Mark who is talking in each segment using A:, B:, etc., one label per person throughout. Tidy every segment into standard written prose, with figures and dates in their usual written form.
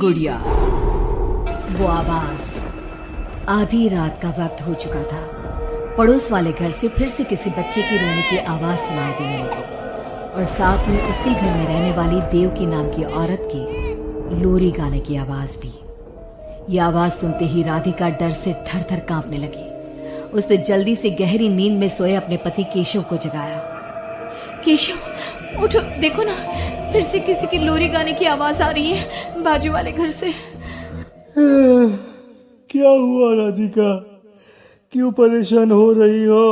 A: गुड़िया। वो आवाज। आधी रात का वक्त हो चुका था। पड़ोस वाले घर से फिर से किसी बच्चे की रोने की आवाज सुनाई देने लगी और साथ में उसी घर में रहने वाली देवकी नाम की औरत की लोरी गाने की आवाज भी। ये आवाज सुनते ही राधिका डर से थर थर कांपने लगी। उसने जल्दी से गहरी नींद में सोए अपने पति केशव को जगाया। केशव उठो, देखो ना, फिर से किसी की लोरी गाने की आवाज आ रही है बाजू वाले घर से।
B: क्या हुआ राधिका, क्यों परेशान हो रही हो?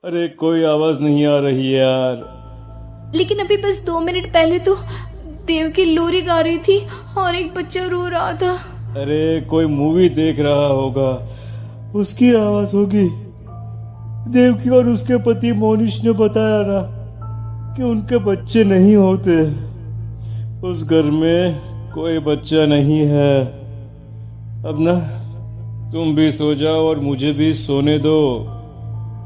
B: अरे कोई आवाज नहीं आ रही है यार।
A: लेकिन अभी बस 2 मिनट पहले तो देव की लोरी गा रही थी और एक बच्चा रो रहा था।
B: अरे कोई मूवी देख रहा होगा, उसकी आवाज होगी। देवकी और उसके पति मोनिश ने बताया ना कि उनके बच्चे नहीं होते। उस घर में कोई बच्चा नहीं है। अब ना तुम भी सो जाओ और मुझे भी सोने दो।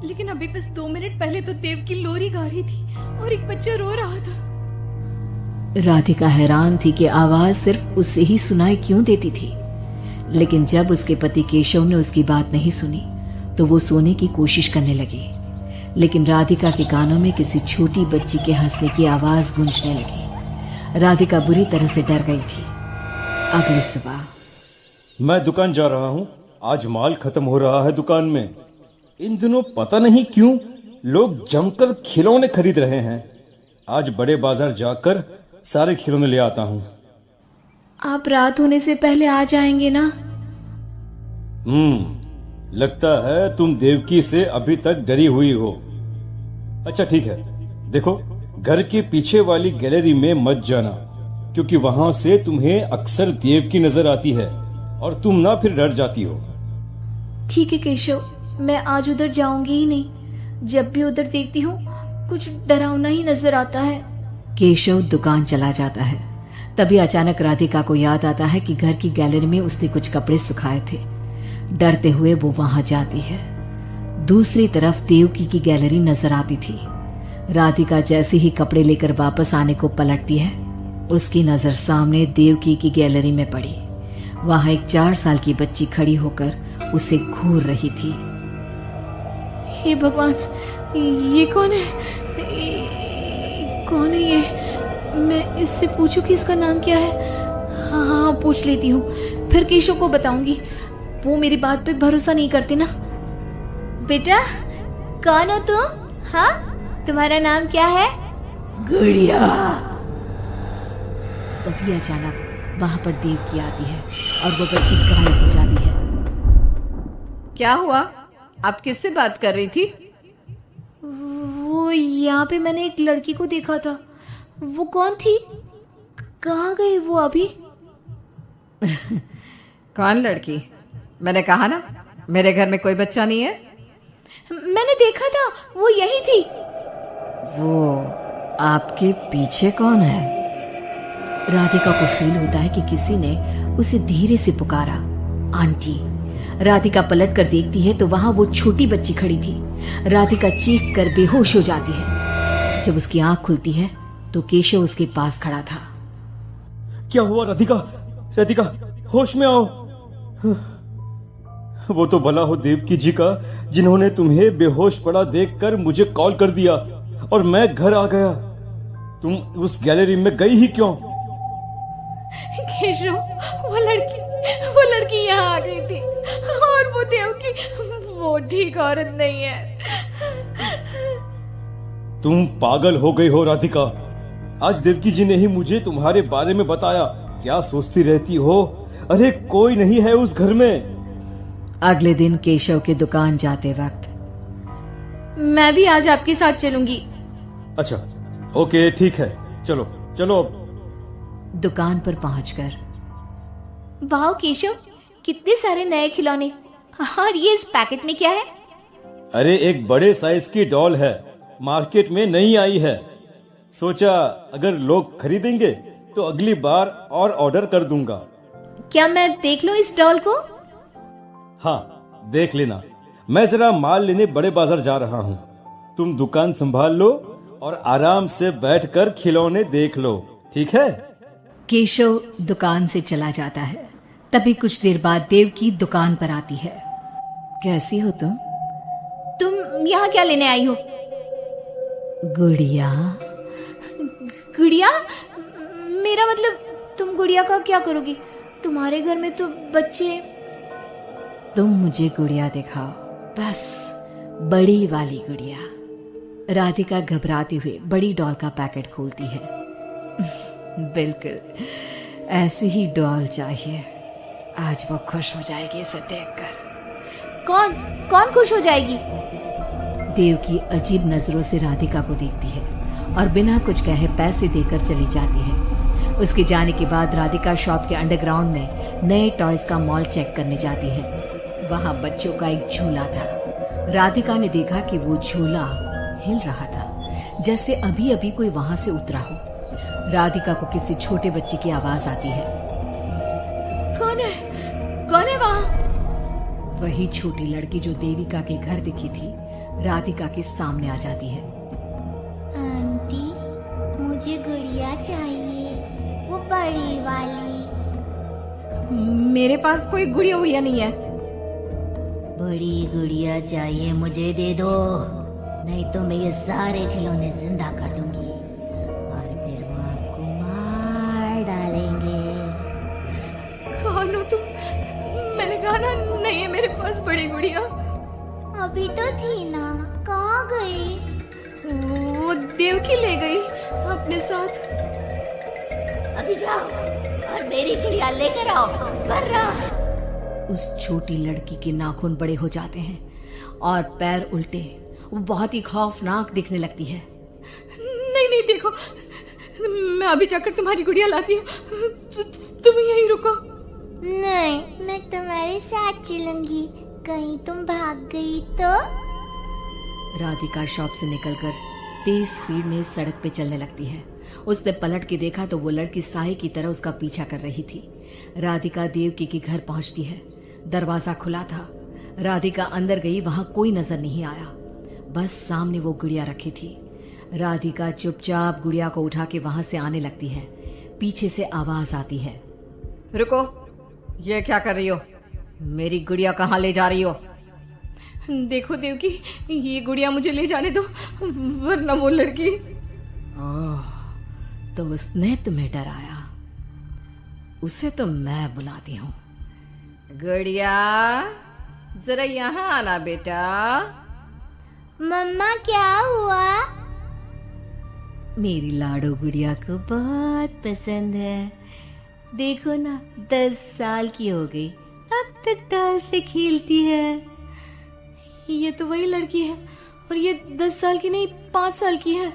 A: लेकिन अभी बस 2 मिनट पहले तो देव की लोरी गा रही थी और एक बच्चा रो रहा था। राधिका हैरान थी कि आवाज सिर्फ उसे ही सुनाई क्यों देती थी। लेकिन जब उसके पति केशव ने उसकी बात नहीं सुनी तो वो सोने की कोशिश करने लगी। लेकिन राधिका के कानों में किसी छोटी बच्ची के हंसने की आवाज गूंजने लगी। राधिका बुरी तरह से डर गई थी। अगली सुबह
B: मैं दुकान जा रहा हूँ, आज माल खत्म हो रहा है दुकान में। इन दिनों पता नहीं क्यों लोग जमकर खिलौने खरीद रहे हैं। आज बड़े बाजार जाकर सारे खिलौने ले आता हूँ।
A: आप रात होने से पहले आ जाएंगे ना?
B: लगता है तुम देवकी से अभी तक डरी हुई हो। अच्छा ठीक है, देखो घर के पीछे वाली गैलरी में मत जाना, क्योंकि वहां से तुम्हें अक्सर देवकी नजर आती है और तुम ना फिर डर जाती हो।
A: ठीक है केशव, मैं आज उधर जाऊंगी ही नहीं। जब भी उधर देखती हूँ कुछ डरावना ही नजर आता है। केशव दुकान चला जाता है। तभी अचानक राधिका को याद आता है कि घर की गैलरी में उसने कुछ कपड़े सुखाए थे। डरते हुए वो वहां जाती है। दूसरी तरफ देवकी की गैलरी नजर आती थी। राधिका जैसे ही कपड़े लेकर वापस आने को पलटती है, उसकी नजर सामने देवकी की गैलरी में पड़ी। वहां एक 4 साल की बच्ची खड़ी होकर उसे घूर रही थी। हे भगवान, ये कौन है? कौन है ये? मैं इससे पूछूं कि इसका नाम क्या है? हाँ, पूछ लेती हूँ, फिर केशव को बताऊंगी। वो मेरी बात पे भरोसा नहीं करते ना। बेटा, कौन हो तुम? हाँ, तुम्हारा नाम क्या है?
C: गुड़िया।
A: तभी अचानक वहां पर देवकी आती है और वो बच्ची गायब हो जाती है।
C: क्या हुआ? आप किससे बात कर रही थी?
A: वो यहाँ पे मैंने एक लड़की को देखा था। वो कौन थी? कहाँ गई वो अभी?
C: कौन लड़की? मैंने कहा ना मेरे घर में कोई बच्चा नहीं है।
A: मैंने देखा था, वो यही थी।
C: वो आपके पीछे कौन है?
A: राधिका को फील होता है कि किसी ने उसे धीरे से पुकारा, आंटी। राधिका पलट कर देखती है तो वहां वो छोटी बच्ची खड़ी थी। राधिका चीख कर बेहोश हो जाती है। जब उसकी आंख खुलती है तो केशव उसके पास खड़ा था।
B: क्या हुआ राधिका? राधिका, होश में आओ। वो तो भला हो देवकी जी का, जिन्होंने तुम्हें बेहोश पड़ा देखकर मुझे कॉल कर दिया और मैं घर आ गया। तुम उस गैलरी में गई ही क्यों?
A: केशव, वो लड़की यहाँ आ गई थी और वो देवकी, वो ठीक औरत नहीं है।
B: तुम पागल हो गई हो राधिका। आज देवकी जी ने ही मुझे तुम्हारे बारे में बताया। क्या सोचती रहती हो? अरे कोई नहीं है उस घर में।
A: अगले दिन केशव के दुकान जाते वक्त, मैं भी आज आपके साथ चलूंगी।
B: अच्छा ओके, ठीक है, चलो चलो।
A: दुकान पर पहुंचकर, वाह केशव, कितने सारे नए खिलौने। और ये इस पैकेट में क्या है?
B: अरे एक बड़े साइज की डॉल है, मार्केट में नहीं आई है। सोचा अगर लोग खरीदेंगे तो अगली बार और ऑर्डर कर दूंगा।
A: क्या मैं देख लूं इस डॉल को?
B: हाँ देख लेना। मैं जरा माल लेने बड़े बाजार जा रहा हूँ। तुम दुकान संभाल लो और आराम से बैठकर खिलौने देख लो, ठीक है?
A: केशव दुकान से चला जाता है। तभी कुछ देर बाद देवकी दुकान पर आती है। कैसी हो तुम? तुम यहाँ क्या लेने आई हो? गुड़िया। गुड़िया? मेरा मतलब तुम गुड़िया का क्या करोगी? तुम्हारे घर में तो बच्चे। तुम मुझे गुड़िया दिखाओ, बस बड़ी वाली गुड़िया। राधिका घबराते हुए बड़ी डॉल का पैकेट खोलती है। बिल्कुल ऐसी ही डॉल चाहिए, आज वो खुश हो जाएगी इसे देखकर। कौन कौन खुश हो जाएगी? देवकी अजीब नजरों से राधिका को देखती है और बिना कुछ कहे पैसे देकर चली जाती है। उसके जाने के बाद राधिका शॉप के अंडरग्राउंड में नए टॉयज का मॉल चेक करने जाती है। वहां बच्चों का एक झूला था। राधिका ने देखा कि वो झूला हिल रहा था, जैसे अभी अभी कोई वहां से उतरा हो। राधिका को किसी छोटे बच्चे की आवाज आती है। कौन है वहां? वही छोटी लड़की जो देविका के घर दिखी थी, राधिका के सामने आ जाती है।
D: आंटी, मुझे गुड़िया चाहिए, वो बड़ी वाली।
A: मेरे पास कोई गुड़िया उड़िया नहीं है।
D: बड़ी गुड़िया चाहिए, मुझे दे दो, नहीं तो मैं ये सारे खिलौने जिंदा कर दूंगी और फिर वो आपको मार डालेंगे।
A: कौन हो तुम? मैंने कहा ना नहीं है मेरे पास बड़ी गुड़िया।
D: अभी तो थी ना, कहाँ गई?
A: वो देवकी ले गई अपने साथ।
D: अभी जाओ और मेरी गुड़िया लेकर आओ, वरना।
A: उस छोटी लड़की के नाखून बड़े हो जाते हैं और पैर उल्टे। वो बहुत ही खौफनाक दिखने लगती है। नहीं देखो, मैं अभी जाकर तुम्हारी गुड़िया लाती हूँ, तुम यहीं रुको।
D: नहीं, मैं तुम्हारे साथ चलूंगी, कहीं तुम भाग गई तो।
A: राधिका शॉप से निकलकर तेज स्पीड में सड़क पे चलने लगती है। उसने पलट के देखा तो वो लड़की साए की तरह उसका पीछा कर रही थी। राधिका देवकी के घर पहुंचती है। दरवाजा खुला था। राधिका अंदर गई, वहां कोई नजर नहीं आया, बस सामने वो गुड़िया रखी थी। राधिका चुपचाप गुड़िया को उठा के वहां से आने लगती है। पीछे से आवाज आती है।
C: रुको, ये क्या कर रही हो? मेरी गुड़िया कहाँ ले जा रही हो?
A: देखो देवकी, ये गुड़िया मुझे ले जाने दो, वरना वो लड़की। ओह, तो उसने तुम्हें डराया। उसे तो मैं बुलाती हूँ।
C: गुड़िया, जरा यहाँ आना बेटा।
D: मम्मा, क्या हुआ?
A: मेरी लाडो गुड़िया को बहुत पसंद है। देखो ना, 10 साल की हो गई, अब तक डॉल से खेलती है। ये तो वही लड़की है, और ये 10 साल की नहीं, 5 साल की है।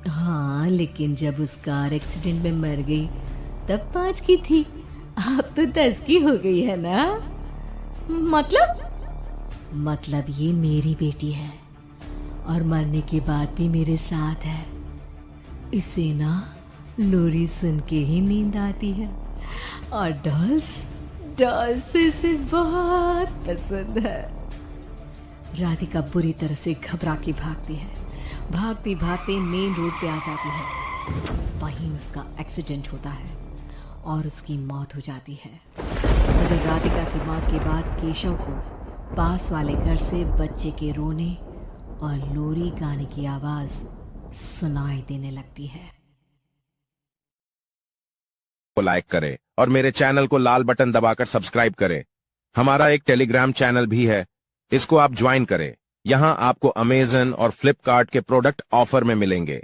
A: हाँ, लेकिन जब उस कार एक्सीडेंट में मर गई तब 5 की थी, अब तो 10 की हो गई है ना। मतलब ये मेरी बेटी है और मरने के बाद भी मेरे साथ है। इसे ना लोरी सुन के ही नींद आती है, और डॉल्स तो इसे बहुत पसंद है। राधिका बुरी तरह से घबरा के भागती है। भागते भागते मेन रोड पे आ जाती है। वहीं उसका एक्सीडेंट होता है और उसकी मौत हो जाती है। मगर राधिका की मौत के बाद केशव को पास वाले घर से बच्चे के रोने और लोरी गाने की आवाज सुनाई देने लगती है।
E: को लाइक करें और मेरे चैनल को लाल बटन दबाकर सब्सक्राइब करें। हमारा एक टेलीग्राम चैनल भी है, इसको आप ज्वाइन करें। यहाँ आपको अमेजन और फ्लिपकार्ट के प्रोडक्ट ऑफर में मिलेंगे।